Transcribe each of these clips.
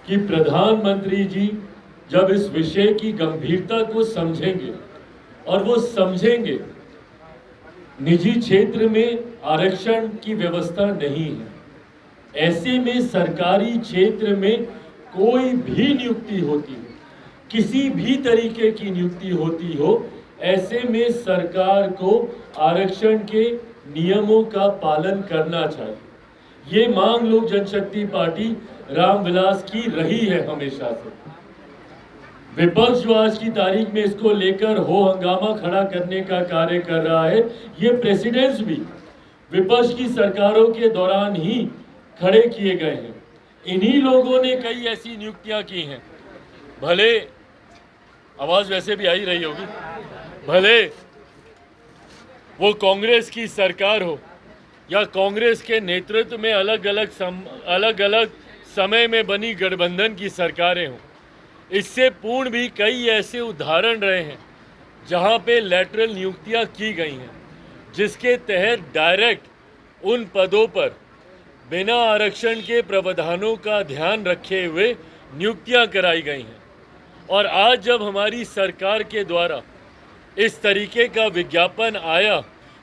कि प्रधानमंत्री जी जब इस विषय की गंभीरता को समझेंगे और वो समझेंगे निजी क्षेत्र में आरक्षण की व्यवस्था नहीं है, ऐसे में सरकारी क्षेत्र में कोई भी नियुक्ति होती हो, किसी भी तरीके की नियुक्ति होती हो, ऐसे में सरकार को आरक्षण के नियमों का पालन करना चाहिए। ये मांग लोक जनशक्ति पार्टी रामविलास की रही है हमेशा से। विपक्ष जो आज की तारीख में इसको लेकर हो हंगामा खड़ा करने का कार्य कर रहा है, ये प्रेसिडेंट्स भी विपक्ष की सरकारों के दौरान ही खड़े किए गए हैं। इन्हीं लोगों ने कई ऐसी नियुक्तियां की हैं, भले आवाज वैसे भी आ ही रही होगी, भले वो कांग्रेस की सरकार हो या कांग्रेस के नेतृत्व में अलग अलग समय में बनी गठबंधन की सरकारें हों। इससे पूर्ण भी कई ऐसे उदाहरण रहे हैं जहां पे लैटरल नियुक्तियां की गई हैं, जिसके तहत डायरेक्ट उन पदों पर बिना आरक्षण के प्रावधानों का ध्यान रखे हुए नियुक्तियां कराई गई हैं। और आज जब हमारी सरकार के द्वारा इस तरीके का विज्ञापन आया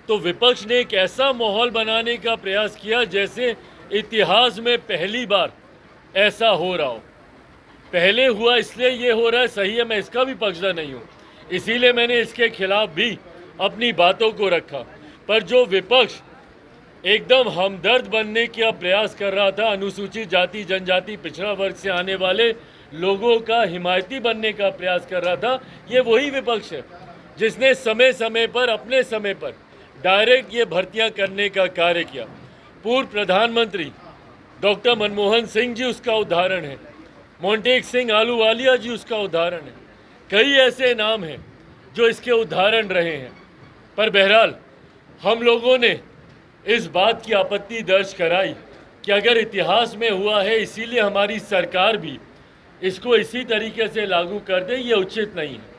तो विपक्ष ने एक ऐसा माहौल बनाने का प्रयास किया जैसे इतिहास में पहली बार ऐसा हो रहा हो। पहले हुआ इसलिए ये हो रहा है, सही है, मैं इसका भी पक्षधर नहीं हूँ, इसीलिए मैंने इसके खिलाफ भी अपनी बातों को रखा। पर जो विपक्ष एकदम हमदर्द बनने का प्रयास कर रहा था, अनुसूचित जाति जनजाति पिछड़ा वर्ग से आने वाले लोगों का हिमायती बनने का प्रयास कर रहा था, ये वही विपक्ष है जिसने समय समय पर अपने समय पर डायरेक्ट ये भर्तियां करने का कार्य किया। पूर्व प्रधानमंत्री डॉक्टर मनमोहन सिंह जी उसका उदाहरण है, मोंटेक सिंह आलूवालिया जी उसका उदाहरण है, कई ऐसे नाम हैं जो इसके उदाहरण रहे हैं। पर बहरहाल हम लोगों ने इस बात की आपत्ति दर्ज कराई कि अगर इतिहास में हुआ है इसीलिए हमारी सरकार भी इसको इसी तरीके से लागू कर दे, ये उचित नहीं है।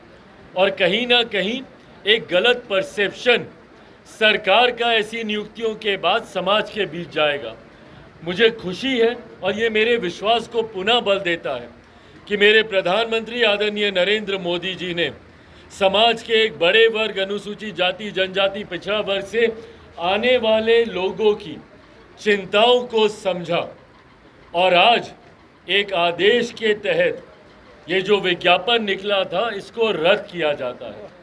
और कहीं ना कहीं एक गलत परसेप्शन सरकार का ऐसी नियुक्तियों के बाद समाज के बीच जाएगा। मुझे खुशी है और ये मेरे विश्वास को पुनः बल देता है कि मेरे प्रधानमंत्री आदरणीय नरेंद्र मोदी जी ने समाज के एक बड़े वर्ग अनुसूचित जाति जनजाति पिछड़ा वर्ग से आने वाले लोगों की चिंताओं को समझा और आज एक आदेश के तहत ये जो विज्ञापन निकला था इसको रद्द किया जाता है।